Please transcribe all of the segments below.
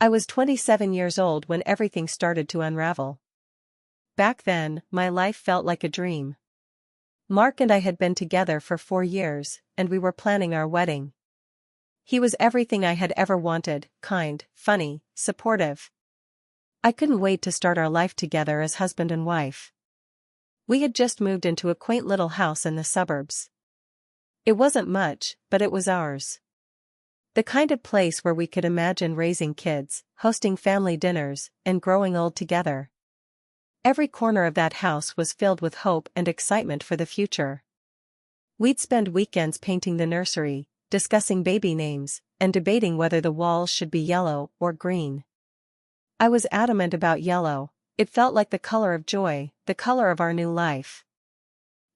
I was 27 years old when everything started to unravel. Back then, my life felt like a dream. Mark and I had been together for 4 years, and we were planning our wedding. He was everything I had ever wanted: kind, funny, supportive. I couldn't wait to start our life together as husband and wife. We had just moved into a quaint little house in the suburbs. It wasn't much, but it was ours. The kind of place where we could imagine raising kids, hosting family dinners, and growing old together. Every corner of that house was filled with hope and excitement for the future. We'd spend weekends painting the nursery, discussing baby names, and debating whether the walls should be yellow or green. I was adamant about yellow. It felt like the color of joy, the color of our new life.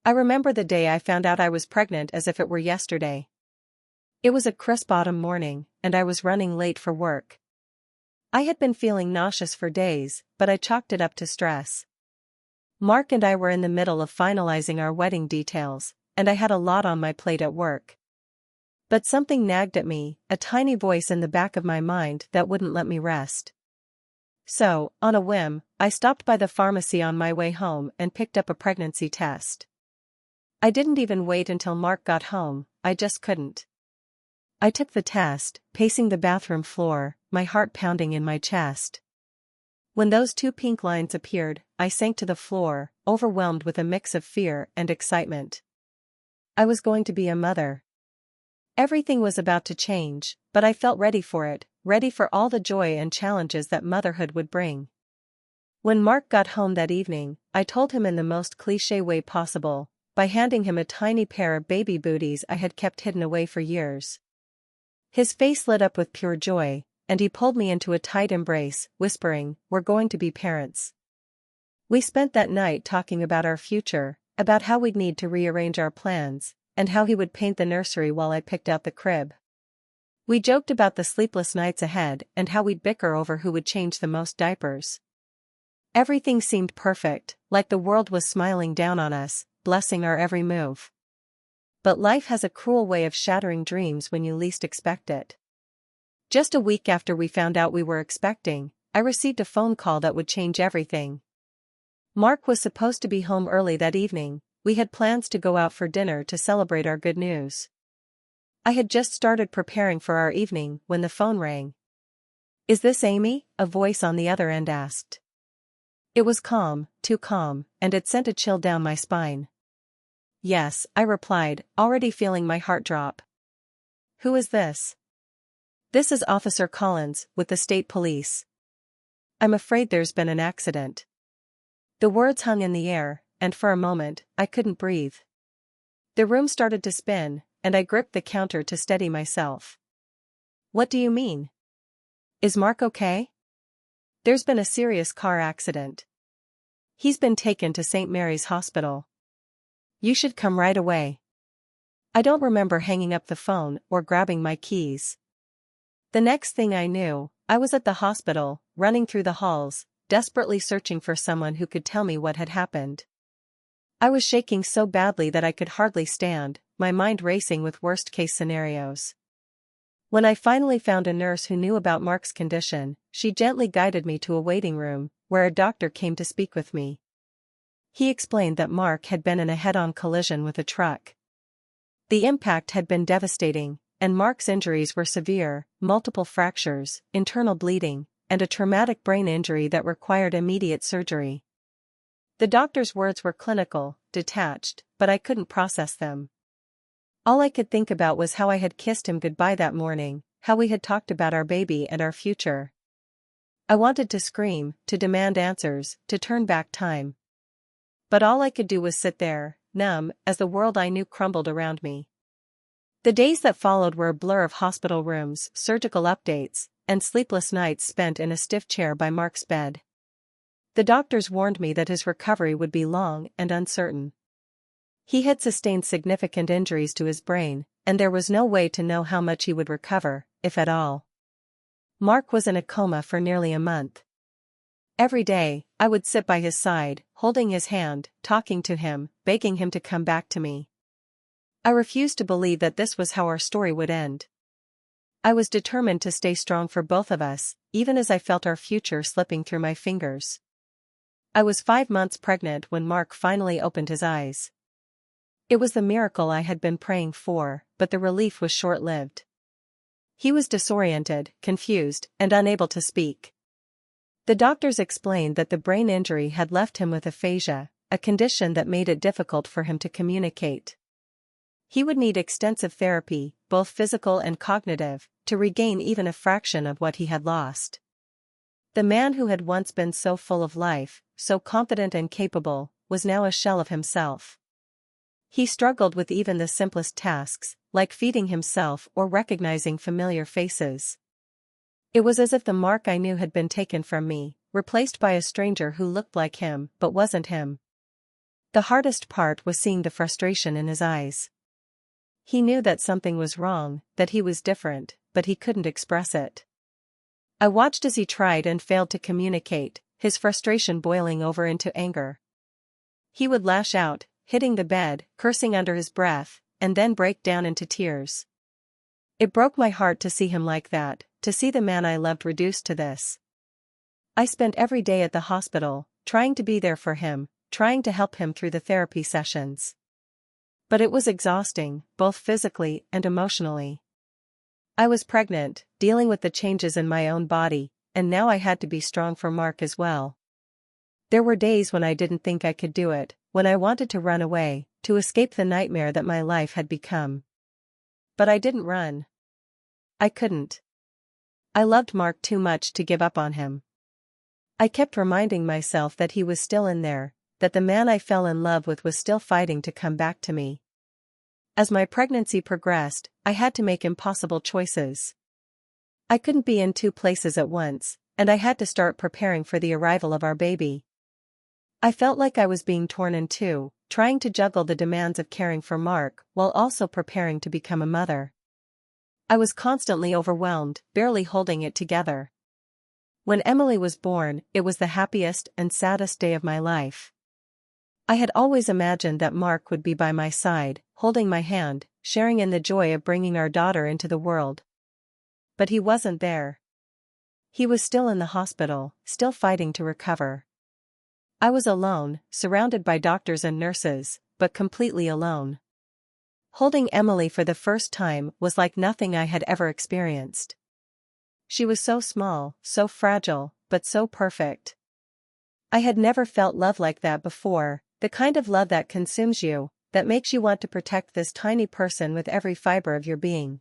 I remember the day I found out I was pregnant as if it were yesterday. It was a crisp autumn morning, and I was running late for work. I had been feeling nauseous for days, but I chalked it up to stress. Mark and I were in the middle of finalizing our wedding details, and I had a lot on my plate at work. But something nagged at me, a tiny voice in the back of my mind that wouldn't let me rest. So, on a whim, I stopped by the pharmacy on my way home and picked up a pregnancy test. I didn't even wait until Mark got home, I just couldn't. I took the test, pacing the bathroom floor, my heart pounding in my chest. When those 2 pink lines appeared, I sank to the floor, overwhelmed with a mix of fear and excitement. I was going to be a mother. Everything was about to change, but I felt ready for it, ready for all the joy and challenges that motherhood would bring. When Mark got home that evening, I told him in the most cliché way possible, by handing him a tiny pair of baby booties I had kept hidden away for years. His face lit up with pure joy, and he pulled me into a tight embrace, whispering, "We're going to be parents." We spent that night talking about our future, about how we'd need to rearrange our plans, and how he would paint the nursery while I picked out the crib. We joked about the sleepless nights ahead and how we'd bicker over who would change the most diapers. Everything seemed perfect, like the world was smiling down on us, blessing our every move. But life has a cruel way of shattering dreams when you least expect it. Just a week after we found out we were expecting, I received a phone call that would change everything. Mark was supposed to be home early that evening. We had plans to go out for dinner to celebrate our good news. I had just started preparing for our evening when the phone rang. "Is this Amy?" a voice on the other end asked. It was calm, too calm, and it sent a chill down my spine. "Yes," I replied, already feeling my heart drop. "Who is this?" "This is Officer Collins, with the state police. I'm afraid there's been an accident." The words hung in the air, and for a moment, I couldn't breathe. The room started to spin, and I gripped the counter to steady myself. "What do you mean? Is Mark okay?" "There's been a serious car accident. He's been taken to St. Mary's Hospital. You should come right away." I don't remember hanging up the phone or grabbing my keys. The next thing I knew, I was at the hospital, running through the halls, desperately searching for someone who could tell me what had happened. I was shaking so badly that I could hardly stand, my mind racing with worst-case scenarios. When I finally found a nurse who knew about Mark's condition, she gently guided me to a waiting room, where a doctor came to speak with me. He explained that Mark had been in a head-on collision with a truck. The impact had been devastating, and Mark's injuries were severe: multiple fractures, internal bleeding, and a traumatic brain injury that required immediate surgery. The doctor's words were clinical, detached, but I couldn't process them. All I could think about was how I had kissed him goodbye that morning, how we had talked about our baby and our future. I wanted to scream, to demand answers, to turn back time. But all I could do was sit there, numb, as the world I knew crumbled around me. The days that followed were a blur of hospital rooms, surgical updates, and sleepless nights spent in a stiff chair by Mark's bed. The doctors warned me that his recovery would be long and uncertain. He had sustained significant injuries to his brain, and there was no way to know how much he would recover, if at all. Mark was in a coma for nearly a month. Every day, I would sit by his side, holding his hand, talking to him, begging him to come back to me. I refused to believe that this was how our story would end. I was determined to stay strong for both of us, even as I felt our future slipping through my fingers. I was 5 months pregnant when Mark finally opened his eyes. It was the miracle I had been praying for, but the relief was short-lived. He was disoriented, confused, and unable to speak. The doctors explained that the brain injury had left him with aphasia, a condition that made it difficult for him to communicate. He would need extensive therapy, both physical and cognitive, to regain even a fraction of what he had lost. The man who had once been so full of life, so confident and capable, was now a shell of himself. He struggled with even the simplest tasks, like feeding himself or recognizing familiar faces. It was as if the Mark I knew had been taken from me, replaced by a stranger who looked like him but wasn't him. The hardest part was seeing the frustration in his eyes. He knew that something was wrong, that he was different, but he couldn't express it. I watched as he tried and failed to communicate, his frustration boiling over into anger. He would lash out, hitting the bed, cursing under his breath, and then break down into tears. It broke my heart to see him like that, to see the man I loved reduced to this. I spent every day at the hospital, trying to be there for him, trying to help him through the therapy sessions. But it was exhausting, both physically and emotionally. I was pregnant, dealing with the changes in my own body, and now I had to be strong for Mark as well. There were days when I didn't think I could do it, when I wanted to run away, to escape the nightmare that my life had become. But I didn't run. I couldn't. I loved Mark too much to give up on him. I kept reminding myself that he was still in there, that the man I fell in love with was still fighting to come back to me. As my pregnancy progressed, I had to make impossible choices. I couldn't be in two places at once, and I had to start preparing for the arrival of our baby. I felt like I was being torn in two, trying to juggle the demands of caring for Mark while also preparing to become a mother. I was constantly overwhelmed, barely holding it together. When Emily was born, it was the happiest and saddest day of my life. I had always imagined that Mark would be by my side, holding my hand, sharing in the joy of bringing our daughter into the world. But he wasn't there. He was still in the hospital, still fighting to recover. I was alone, surrounded by doctors and nurses, but completely alone. Holding Emily for the first time was like nothing I had ever experienced. She was so small, so fragile, but so perfect. I had never felt love like that before, the kind of love that consumes you, that makes you want to protect this tiny person with every fiber of your being.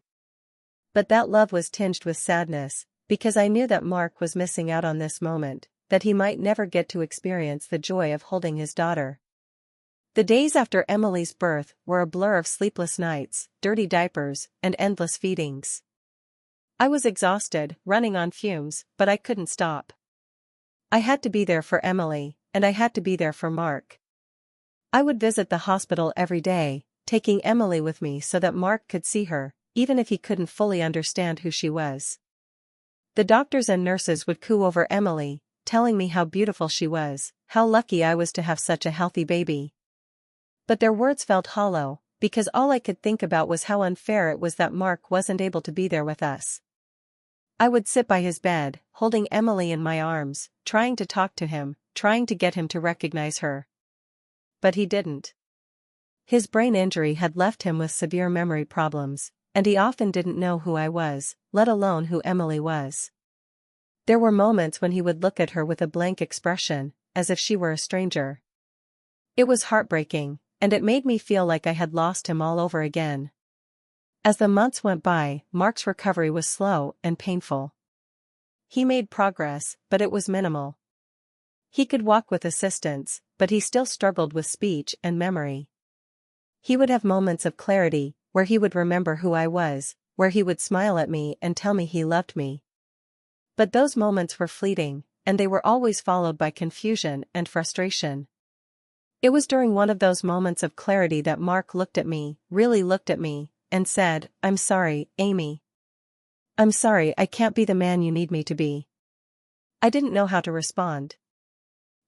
But that love was tinged with sadness, because I knew that Mark was missing out on this moment, that he might never get to experience the joy of holding his daughter. The days after Emily's birth were a blur of sleepless nights, dirty diapers, and endless feedings. I was exhausted, running on fumes, but I couldn't stop. I had to be there for Emily, and I had to be there for Mark. I would visit the hospital every day, taking Emily with me so that Mark could see her, even if he couldn't fully understand who she was. The doctors and nurses would coo over Emily, telling me how beautiful she was, how lucky I was to have such a healthy baby. But their words felt hollow, because all I could think about was how unfair it was that Mark wasn't able to be there with us. I would sit by his bed, holding Emily in my arms, trying to talk to him, trying to get him to recognize her. But he didn't. His brain injury had left him with severe memory problems, and he often didn't know who I was, let alone who Emily was. There were moments when he would look at her with a blank expression, as if she were a stranger. It was heartbreaking, and it made me feel like I had lost him all over again. As the months went by, Mark's recovery was slow and painful. He made progress, but it was minimal. He could walk with assistance, but he still struggled with speech and memory. He would have moments of clarity, where he would remember who I was, where he would smile at me and tell me he loved me. But those moments were fleeting, and they were always followed by confusion and frustration. It was during one of those moments of clarity that Mark looked at me, really looked at me, and said, "I'm sorry, Amy. I'm sorry I can't be the man you need me to be." I didn't know how to respond.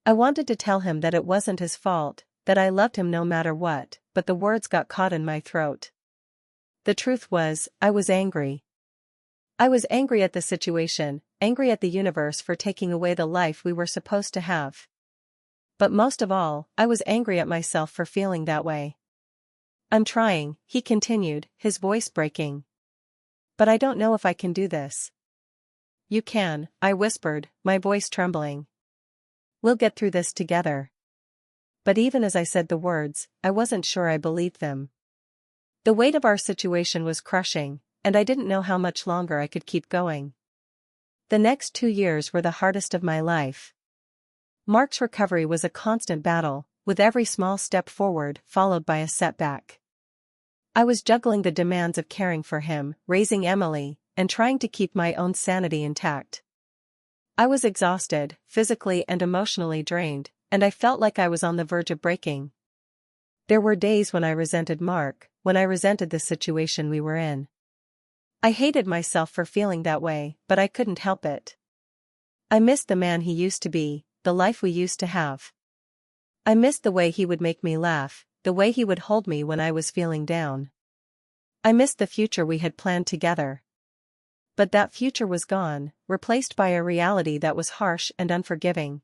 I wanted to tell him that it wasn't his fault, that I loved him no matter what, but the words got caught in my throat. The truth was, I was angry. I was angry at the situation, angry at the universe for taking away the life we were supposed to have. But most of all, I was angry at myself for feeling that way. I'm trying, he continued, his voice breaking. But I don't know if I can do this. You can, I whispered, my voice trembling. We'll get through this together. But even as I said the words, I wasn't sure I believed them. The weight of our situation was crushing, and I didn't know how much longer I could keep going. The next 2 years were the hardest of my life. Mark's recovery was a constant battle, with every small step forward followed by a setback. I was juggling the demands of caring for him, raising Emily, and trying to keep my own sanity intact. I was exhausted, physically and emotionally drained, and I felt like I was on the verge of breaking. There were days when I resented Mark, when I resented the situation we were in. I hated myself for feeling that way, but I couldn't help it. I missed the man he used to be, the life we used to have. I missed the way he would make me laugh, the way he would hold me when I was feeling down. I missed the future we had planned together. But that future was gone, replaced by a reality that was harsh and unforgiving.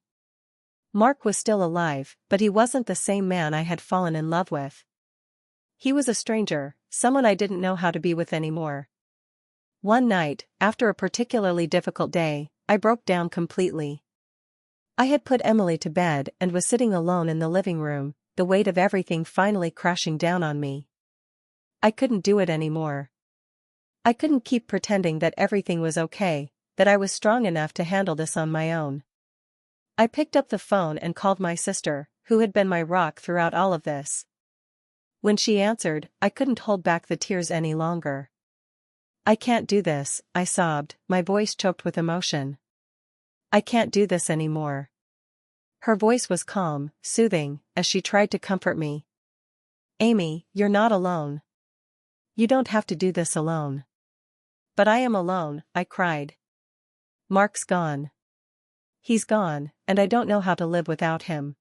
Mark was still alive, but he wasn't the same man I had fallen in love with. He was a stranger, someone I didn't know how to be with anymore. One night, after a particularly difficult day, I broke down completely. I had put Emily to bed and was sitting alone in the living room, the weight of everything finally crashing down on me. I couldn't do it anymore. I couldn't keep pretending that everything was okay, that I was strong enough to handle this on my own. I picked up the phone and called my sister, who had been my rock throughout all of this. When she answered, I couldn't hold back the tears any longer. I can't do this, I sobbed, my voice choked with emotion. I can't do this anymore. Her voice was calm, soothing, as she tried to comfort me. Amy, you're not alone. You don't have to do this alone. But I am alone, I cried. Mark's gone. He's gone, and I don't know how to live without him.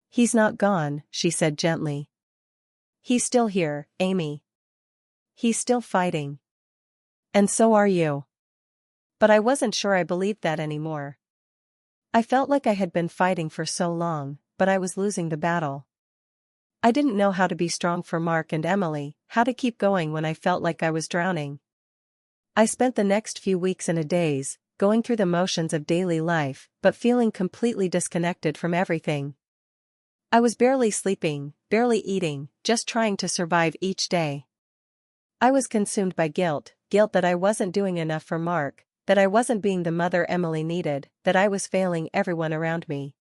He's not gone, she said gently. He's still here, Amy. He's still fighting. And so are you. But I wasn't sure I believed that anymore. I felt like I had been fighting for so long, but I was losing the battle. I didn't know how to be strong for Mark and Emily, how to keep going when I felt like I was drowning. I spent the next few weeks and a days, going through the motions of daily life, but feeling completely disconnected from everything. I was barely sleeping, barely eating, just trying to survive each day. I was consumed by guilt that I wasn't doing enough for Mark, that I wasn't being the mother Emily needed, that I was failing everyone around me.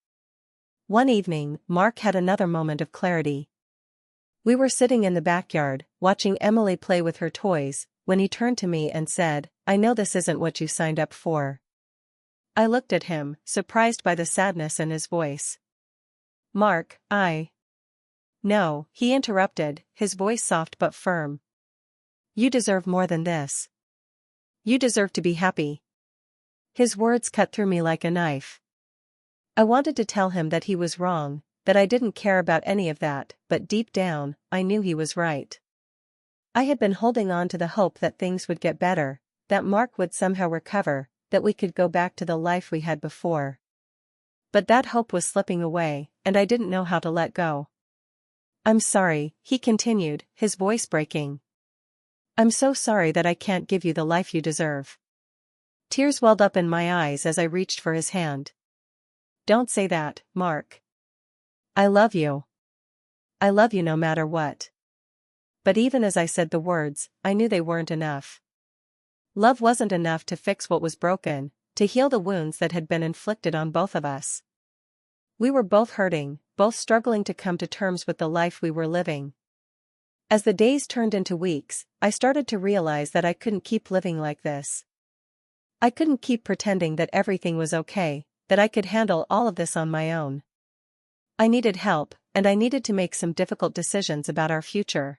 One evening, Mark had another moment of clarity. We were sitting in the backyard, watching Emily play with her toys, when he turned to me and said, I know this isn't what you signed up for. I looked at him, surprised by the sadness in his voice. Mark, No, he interrupted, his voice soft but firm. You deserve more than this. You deserve to be happy. His words cut through me like a knife. I wanted to tell him that he was wrong, that I didn't care about any of that, but deep down, I knew he was right. I had been holding on to the hope that things would get better, that Mark would somehow recover, that we could go back to the life we had before. But that hope was slipping away, and I didn't know how to let go. I'm sorry, he continued, his voice breaking. I'm so sorry that I can't give you the life you deserve. Tears welled up in my eyes as I reached for his hand. Don't say that, Mark. I love you. I love you no matter what. But even as I said the words, I knew they weren't enough. Love wasn't enough to fix what was broken, to heal the wounds that had been inflicted on both of us. We were both hurting, both struggling to come to terms with the life we were living. As the days turned into weeks, I started to realize that I couldn't keep living like this. I couldn't keep pretending that everything was okay, that I could handle all of this on my own. I needed help, and I needed to make some difficult decisions about our future.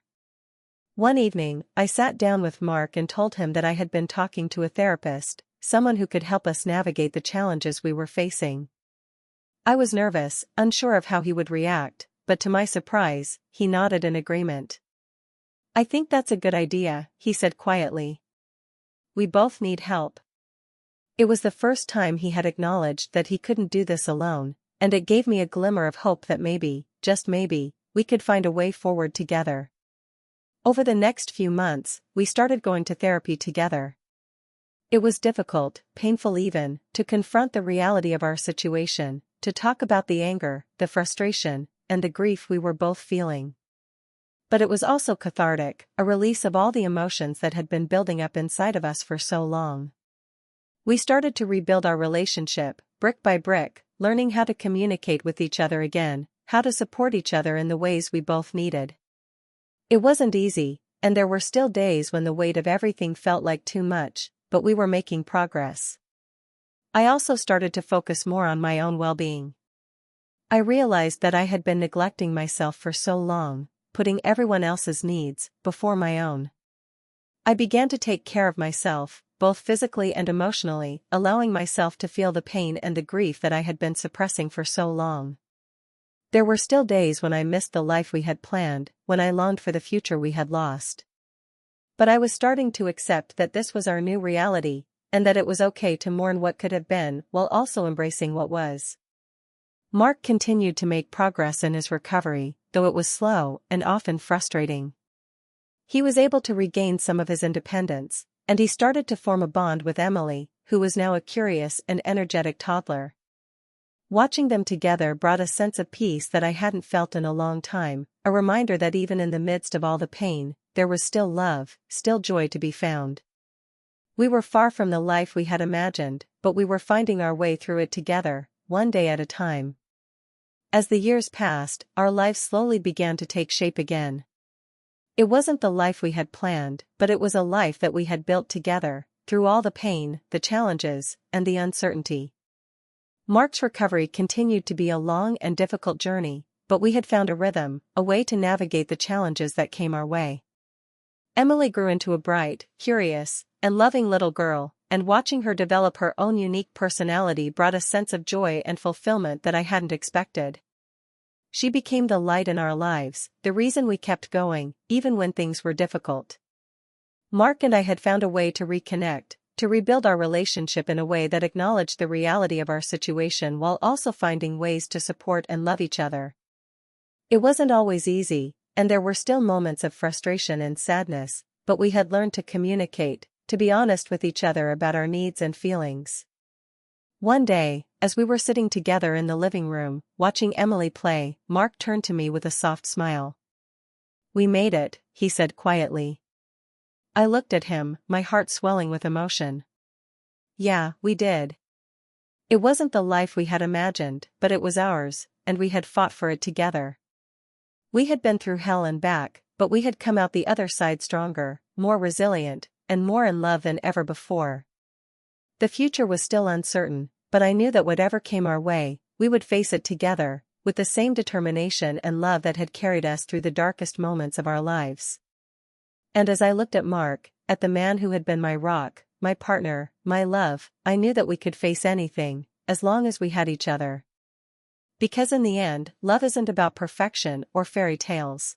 One evening, I sat down with Mark and told him that I had been talking to a therapist, someone who could help us navigate the challenges we were facing. I was nervous, unsure of how he would react, but to my surprise, he nodded in agreement. I think that's a good idea, he said quietly. we both need help. It was the first time he had acknowledged that he couldn't do this alone, and it gave me a glimmer of hope that maybe, just maybe, we could find a way forward together. Over the next few months, we started going to therapy together. It was difficult, painful even, to confront the reality of our situation, to talk about the anger, the frustration, and the grief we were both feeling. But it was also cathartic, a release of all the emotions that had been building up inside of us for so long. We started to rebuild our relationship, brick by brick, learning how to communicate with each other again, how to support each other in the ways we both needed. It wasn't easy, and there were still days when the weight of everything felt like too much, but we were making progress. I also started to focus more on my own well-being. I realized that I had been neglecting myself for so long, putting everyone else's needs before my own. I began to take care of myself, both physically and emotionally, allowing myself to feel the pain and the grief that I had been suppressing for so long. There were still days when I missed the life we had planned, when I longed for the future we had lost. But I was starting to accept that this was our new reality, and that it was okay to mourn what could have been while also embracing what was. Mark continued to make progress in his recovery, though it was slow and often frustrating. He was able to regain some of his independence, and he started to form a bond with Emily, who was now a curious and energetic toddler. Watching them together brought a sense of peace that I hadn't felt in a long time, a reminder that even in the midst of all the pain, there was still love, still joy to be found. We were far from the life we had imagined, but we were finding our way through it together, one day at a time. As the years passed, our lives slowly began to take shape again. It wasn't the life we had planned, but it was a life that we had built together, through all the pain, the challenges, and the uncertainty. Mark's recovery continued to be a long and difficult journey, but we had found a rhythm, a way to navigate the challenges that came our way. Emily grew into a bright, curious, and loving little girl, and watching her develop her own unique personality brought a sense of joy and fulfillment that I hadn't expected. She became the light in our lives, the reason we kept going, even when things were difficult. Mark and I had found a way to reconnect, to rebuild our relationship in a way that acknowledged the reality of our situation while also finding ways to support and love each other. It wasn't always easy, and there were still moments of frustration and sadness, but we had learned to communicate, to be honest with each other about our needs and feelings. One day, as we were sitting together in the living room, watching Emily play, Mark turned to me with a soft smile. "We made it," he said quietly. I looked at him, my heart swelling with emotion. Yeah, we did. It wasn't the life we had imagined, but it was ours, and we had fought for it together. We had been through hell and back, but we had come out the other side stronger, more resilient, and more in love than ever before. The future was still uncertain, but I knew that whatever came our way, we would face it together, with the same determination and love that had carried us through the darkest moments of our lives. And as I looked at Mark, at the man who had been my rock, my partner, my love, I knew that we could face anything, as long as we had each other. Because in the end, love isn't about perfection or fairy tales.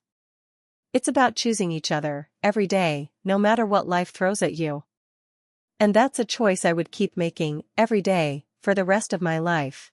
It's about choosing each other, every day, no matter what life throws at you. And that's a choice I would keep making, every day, for the rest of my life.